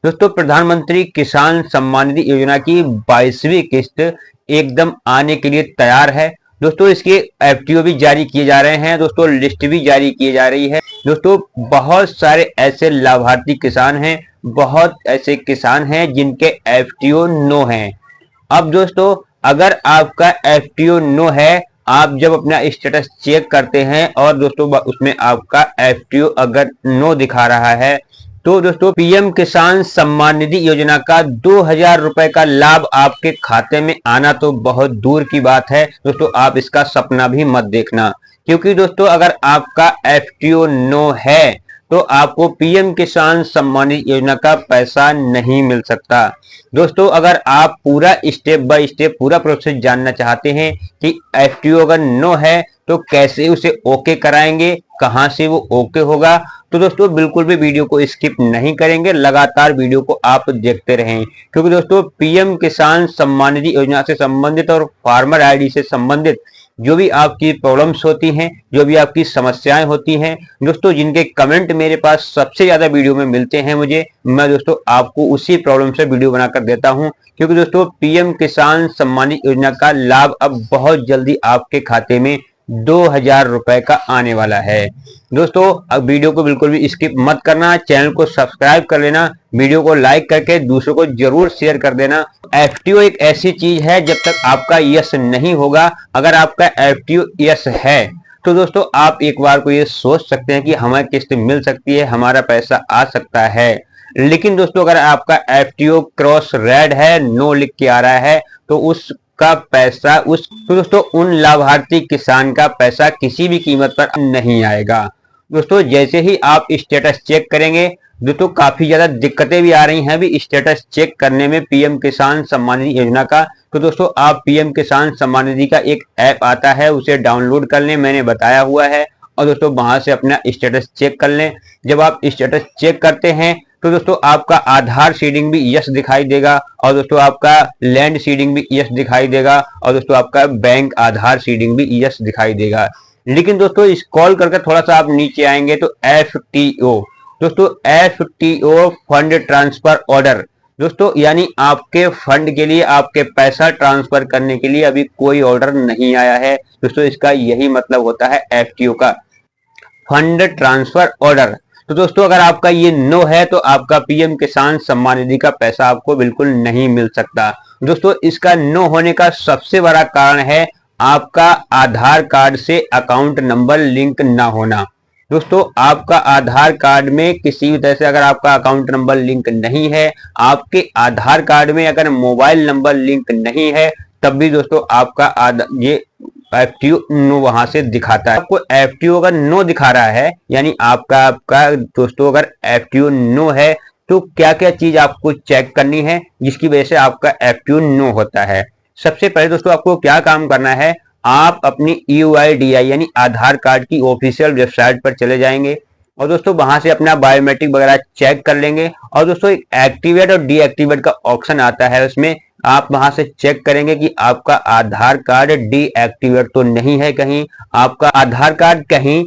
दोस्तों प्रधानमंत्री किसान सम्मान निधि योजना की 22वीं किस्त एकदम आने के लिए तैयार है। दोस्तों इसके एफटीओ भी जारी किए जा रहे हैं, दोस्तों लिस्ट भी जारी की जा रही है। दोस्तों बहुत सारे ऐसे लाभार्थी किसान हैं, बहुत ऐसे किसान हैं जिनके एफटीओ नो हैं। अब दोस्तों अगर आपका एफटीओ नो है, आप जब अपना स्टेटस चेक करते हैं और दोस्तों उसमें आपका एफटीओ अगर नो दिखा रहा है, तो दोस्तों पीएम किसान सम्मान निधि योजना का 2000 रुपए का लाभ आपके खाते में आना तो बहुत दूर की बात है। दोस्तों आप इसका सपना भी मत देखना, क्योंकि दोस्तों अगर आपका एफटीओ नो है तो आपको पीएम किसान सम्मान निधि योजना का पैसा नहीं मिल सकता। दोस्तों अगर आप पूरा स्टेप बाय स्टेप पूरा प्रोसेस जानना चाहते हैं कि एफटीओ अगर नो है तो कैसे उसे ओके कराएंगे, कहां से वो ओके होगा, तो दोस्तों बिल्कुल भी वीडियो को स्किप नहीं करेंगे, लगातार वीडियो को आप देखते रहें। क्योंकि दोस्तों पीएम किसान सम्मान निधि योजना से संबंधित और फार्मर आईडी से संबंधित जो भी आपकी प्रॉब्लम्स होती हैं, जो भी आपकी समस्याएं होती हैं, दोस्तों जिनके कमेंट मेरे पास सबसे ज्यादा वीडियो में मिलते हैं मुझे, मैं दोस्तों आपको उसी प्रॉब्लम से वीडियो बनाकर देता हूं। क्योंकि दोस्तों पीएम किसान सम्मान निधि योजना का लाभ अब बहुत जल्दी आपके खाते में 2000 रुपए का आने वाला है। दोस्तों अब वीडियो को बिल्कुल भी स्किप मत करना, चैनल को सब्सक्राइब कर लेना, वीडियो को लाइक करके दूसरों को जरूर शेयर कर देना। एफटीओ एक ऐसी चीज है, जब तक आपका यस नहीं होगा, अगर आपका एफटीओ यस है तो दोस्तों आप एक बार को ये सोच सकते हैं कि हमें किस्त मिल सकती है, हमारा पैसा आ सकता है। लेकिन दोस्तों अगर आपका एफटीओ क्रॉस रेड है, नो लिख के आ रहा है, तो उसका पैसा तो दोस्तों उन लाभार्थी किसान का पैसा किसी भी कीमत पर नहीं आएगा। दोस्तों जैसे ही आप स्टेटस चेक करेंगे, दोस्तों काफी ज्यादा दिक्कतें भी आ रही हैं अभी स्टेटस चेक करने में पीएम किसान सम्मान निधि योजना का। तो दोस्तों आप पीएम किसान सम्मान निधि का एक ऐप आता है, उसे डाउनलोड कर लें, मैंने बताया हुआ है, और दोस्तों वहां से अपना स्टेटस चेक कर लें। जब आप स्टेटस चेक करते हैं तो दोस्तों आपका आधार सीडिंग भी यस दिखाई देगा, और दोस्तों आपका लैंड सीडिंग भी यस दिखाई देगा, और दोस्तों आपका बैंक आधार सीडिंग भी यस दिखाई देगा। लेकिन दोस्तों स्क्रॉल करके थोड़ा सा आप नीचे आएंगे तो एफटीओ, दोस्तों एफटीओ फंड ट्रांसफर ऑर्डर, दोस्तों यानी आपके फंड के लिए, आपके पैसा ट्रांसफर करने के लिए अभी कोई ऑर्डर नहीं आया है। दोस्तों इसका यही मतलब होता है एफटीओ का, फंड ट्रांसफर ऑर्डर। तो दोस्तों अगर आपका ये नो है तो आपका पीएम किसान सम्मान निधि का पैसा आपको बिल्कुल नहीं मिल सकता। दोस्तों इसका नो होने का सबसे बड़ा कारण है आपका आधार कार्ड से अकाउंट नंबर लिंक ना होना। दोस्तों आपका आधार कार्ड में किसी भी तरह से अगर आपका अकाउंट नंबर लिंक नहीं है, आपके आधार कार्ड में अगर मोबाइल नंबर लिंक नहीं है, तब भी दोस्तों आपका ये एफटीओ नो वहां से दिखाता है। आपको एफटीओ अगर नो दिखा रहा है, यानी आपका दोस्तों अगर एफटीओ नो है, तो क्या क्या चीज आपको चेक करनी है जिसकी वजह से आपका एफटीओ नो होता है। सबसे पहले दोस्तों आपको क्या काम करना है, आप अपनी यूआईडीआई यानी आधार कार्ड की ऑफिशियल वेबसाइट पर चले जाएंगे, और दोस्तों वहां से अपना बायोमेट्रिक वगैरह चेक कर लेंगे। और दोस्तों एक एक्टिवेट और डीएक्टिवेट का ऑप्शन आता है, उसमें आप वहां से चेक करेंगे कि आपका आधार कार्ड डीएक्टिवेट तो नहीं है, कहीं आपका आधार कार्ड कहीं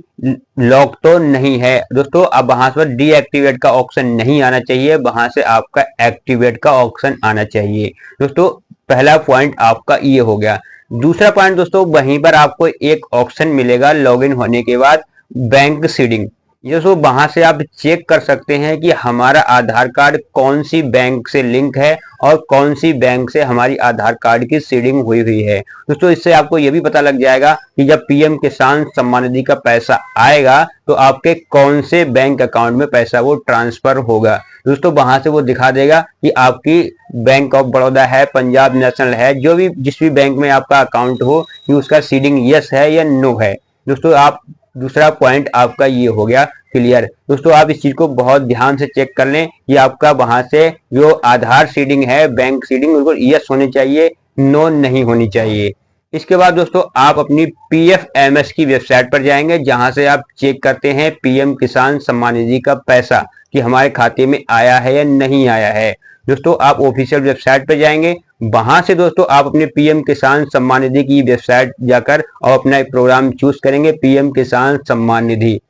लॉक तो नहीं है। दोस्तों अब वहां पर डीएक्टिवेट का ऑप्शन नहीं आना चाहिए, वहां से आपका एक्टिवेट का ऑप्शन आना चाहिए। दोस्तों पहला पॉइंट आपका ये हो गया। दूसरा पॉइंट दोस्तों, वहीं पर आपको एक ऑप्शन मिलेगा लॉगिन होने के बाद, बैंक सीडिंग। दोस्तों वहां से आप चेक कर सकते हैं कि हमारा आधार कार्ड कौन सी बैंक से लिंक है और कौन सी बैंक से हमारी आधार कार्ड की सीडिंग हुई हुई है। दोस्तों इससे आपको यह भी पता लग जाएगा कि जब पीएम किसान सम्मान निधि का पैसा आएगा तो आपके कौन से बैंक अकाउंट में पैसा वो ट्रांसफर होगा। दोस्तों वहां से वो दिखा देगा कि आपकी बैंक ऑफ बड़ौदा है, पंजाब नेशनल है, जो भी जिस भी बैंक में आपका अकाउंट हो, कि उसका सीडिंग यस है या नो है। दोस्तों आप दूसरा पॉइंट आपका ये हो गया क्लियर। दोस्तों आप इस चीज को बहुत ध्यान से चेक कर लें कि आपका वहां से जो आधार सीडिंग है, बैंक सीडिंग, बिल्कुल यस होनी चाहिए, नो नहीं होनी चाहिए। इसके बाद दोस्तों आप अपनी पीएफएमएस की वेबसाइट पर जाएंगे, जहां से आप चेक करते हैं पीएम किसान सम्मान निधि का पैसा कि हमारे खाते में आया है या नहीं आया है। दोस्तों आप ऑफिशियल वेबसाइट पर जाएंगे, वहां से दोस्तों आप अपने पीएम किसान सम्मान निधि की वेबसाइट जाकर और अपना एक प्रोग्राम चूज करेंगे, पीएम किसान सम्मान निधि।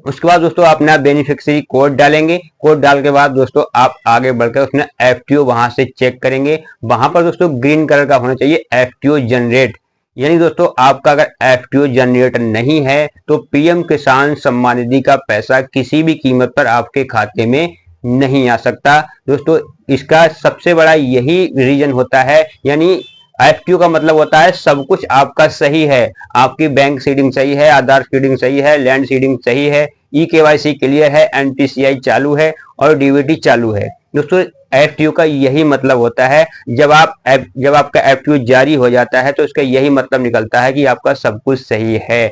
उसके बाद दोस्तों अपना बेनिफिशियरी कोड डालेंगे। कोड डाल के बाद दोस्तों आप आगे बढ़कर उसमें एफटीओ वहां से चेक करेंगे। वहां पर दोस्तों ग्रीन कलर का होना चाहिए एफटीओ जनरेट, यानी दोस्तों आपका अगर एफटीओ जनरेट नहीं है तो पीएम किसान सम्मान निधि का पैसा किसी भी कीमत पर आपके खाते में नहीं आ सकता। दोस्तों इसका सबसे बड़ा यही रीजन होता है, यानी एफटीओ का मतलब होता है सब कुछ आपका सही है, आपकी बैंक सीडिंग सही है, आधार सीडिंग सही है, लैंड सीडिंग सही है, ई केवाईसी क्लियर है, एनपीसीआई चालू है और डीबीटी चालू है। दोस्तों एफटीओ का यही मतलब होता है। जब आपका एफटीओ जारी हो जाता है तो इसका यही मतलब निकलता है कि आपका सब कुछ सही है।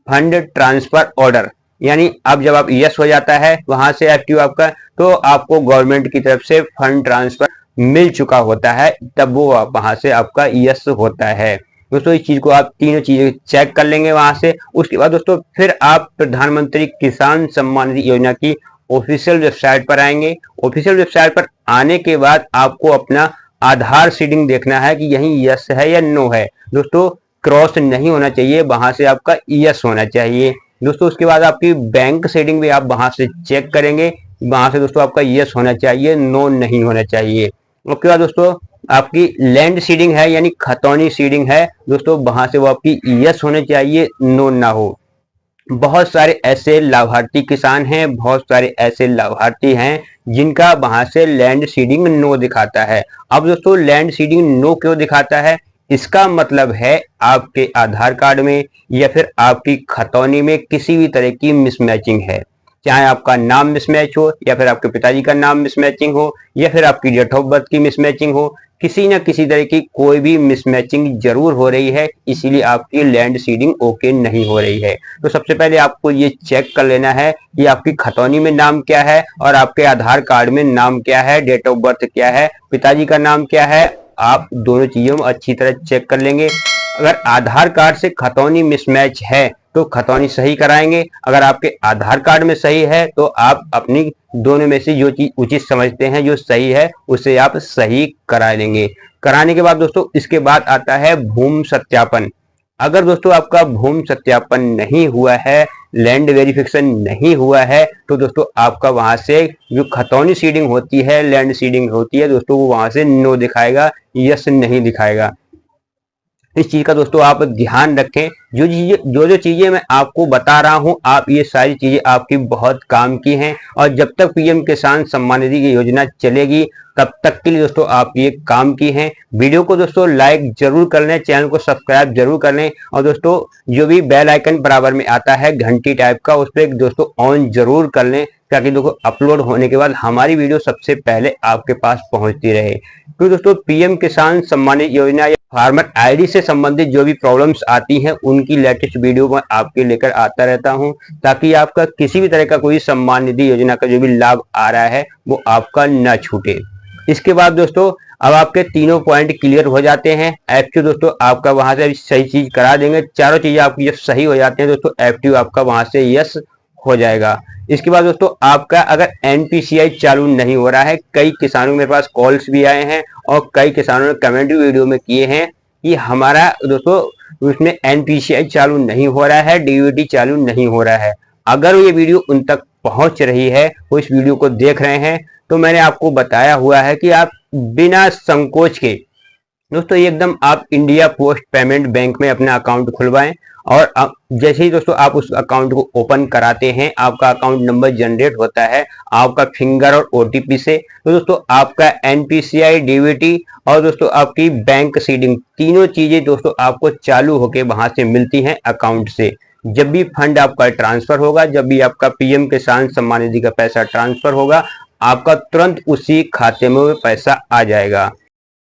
फंड ट्रांसफर ऑर्डर, यानी अब जब आप यस हो जाता है वहां से एफटीओ आपका, तो आपको गवर्नमेंट की तरफ से फंड ट्रांसफर मिल चुका होता है, तब वो वहां से आपका यस होता है। दोस्तों इस चीज को आप तीनों चीजें चेक कर लेंगे वहां से। उसके बाद दोस्तों फिर आप प्रधानमंत्री किसान सम्मान निधि योजना की ऑफिशियल वेबसाइट पर आएंगे। ऑफिशियल वेबसाइट पर आने के बाद आपको अपना आधार सीडिंग देखना है कि यही यस है या नो है। दोस्तों क्रॉस नहीं होना चाहिए, वहां से आपका यस होना चाहिए। दोस्तों उसके बाद आपकी बैंक सीडिंग भी आप वहां से चेक करेंगे, वहां से दोस्तों आपका यस होना चाहिए, नो नहीं होना चाहिए। उसके बाद दोस्तों आपकी लैंड सीडिंग है यानी खतौनी सीडिंग है, दोस्तों वहां से वो आपकी यस होने चाहिए, नो ना हो। बहुत सारे ऐसे लाभार्थी किसान हैं, बहुत सारे ऐसे लाभार्थी हैं जिनका वहां से लैंड सीडिंग नो दिखाता है। अब दोस्तों लैंड सीडिंग नो क्यों दिखाता है, इसका मतलब है आपके आधार कार्ड में या फिर आपकी खतौनी में किसी भी तरह की मिसमैचिंग है। चाहे आपका नाम मिसमैच हो या फिर आपके पिताजी का नाम मिसमैचिंग हो या फिर आपकी डेट ऑफ बर्थ की मिसमैचिंग हो, किसी न किसी तरह की कोई भी मिसमैचिंग जरूर हो रही है, इसीलिए आपकी लैंड सीडिंग ओके नहीं हो रही है। तो सबसे पहले आपको ये चेक कर लेना है कि आपकी खतौनी में नाम क्या है और आपके आधार कार्ड में नाम क्या है, डेट ऑफ बर्थ क्या है, पिताजी का नाम क्या है। आप दोनों चीजों में अच्छी तरह चेक कर लेंगे। अगर आधार कार्ड से खतौनी मिसमैच है तो खतौनी सही कराएंगे, अगर आपके आधार कार्ड में सही है तो आप अपनी दोनों में से जो चीज उचित समझते हैं, जो सही है, उसे आप सही करा लेंगे। कराने के बाद दोस्तों इसके बाद आता है भूमि सत्यापन। अगर दोस्तों आपका भूमि सत्यापन नहीं हुआ है, लैंड वेरिफिकेशन नहीं हुआ है, तो दोस्तों आपका वहां से जो खतौनी सीडिंग होती है, लैंड सीडिंग होती है, दोस्तों वो वहां से नो दिखाएगा, यस नहीं दिखाएगा। इस चीज का दोस्तों आप ध्यान रखें। जो चीजें मैं आपको बता रहा हूं, आप ये सारी चीजें आपकी बहुत काम की हैं और जब तक पीएम किसान सम्मान निधि की योजना चलेगी तब तक के लिए दोस्तों आप ये काम की हैं। वीडियो को दोस्तों लाइक जरूर कर लें, चैनल को सब्सक्राइब जरूर कर लें और दोस्तों जो भी बेल आइकन बराबर में आता है घंटी टाइप का, उस पर दोस्तों ऑन जरूर कर लें, ताकि देखो अपलोड होने के बाद हमारी वीडियो सबसे पहले आपके पास पहुंचती रहे। तो दोस्तों पीएम किसान सम्मान निधि योजना या फार्मर आईडी से संबंधित जो भी प्रॉब्लम्स आती हैं उनकी लेटेस्ट वीडियो मैं आपके लेकर आता रहता हूं, ताकि आपका किसी भी तरह का कोई सम्मान निधि योजना का जो भी लाभ आ रहा है वो आपका न छूटे। इसके बाद दोस्तों अब आपके तीनों पॉइंट क्लियर हो जाते हैं। एफटीओ दोस्तों आपका वहां से सही चीज करा देंगे, चारों चीजें आपकी जब सही हो जाती हैं दोस्तों एफटीओ आपका वहां से यस हो जाएगा। इसके बाद दोस्तों आपका अगर एनपीसीआई चालू नहीं हो रहा है, कई किसानों मेरे पास कॉल्स भी आए हैं और कई किसानों ने कमेंट भी वीडियो में किए हैं कि हमारा दोस्तों उसमें एनपीसीआई चालू नहीं हो रहा है, डीबीटी चालू नहीं हो रहा है। अगर ये वीडियो उन तक पहुंच रही है, वो इस वीडियो को देख रहे हैं, तो मैंने आपको बताया हुआ है कि आप बिना संकोच के दोस्तों एकदम आप इंडिया पोस्ट पेमेंट बैंक में अपना अकाउंट खुलवाएं और जैसे ही दोस्तों आप उस अकाउंट को ओपन कराते हैं, आपका अकाउंट नंबर जनरेट होता है आपका फिंगर और ओटीपी से। तो दोस्तों आपका एनपीसीआई, डीबीटी और दोस्तों आपकी बैंक सीडिंग, तीनों चीजें दोस्तों आपको चालू होके वहां से मिलती हैं अकाउंट से। जब भी फंड आपका ट्रांसफर होगा, जब भी आपका पीएम किसान सम्मान निधि का पैसा ट्रांसफर होगा, आपका तुरंत उसी खाते में पैसा आ जाएगा।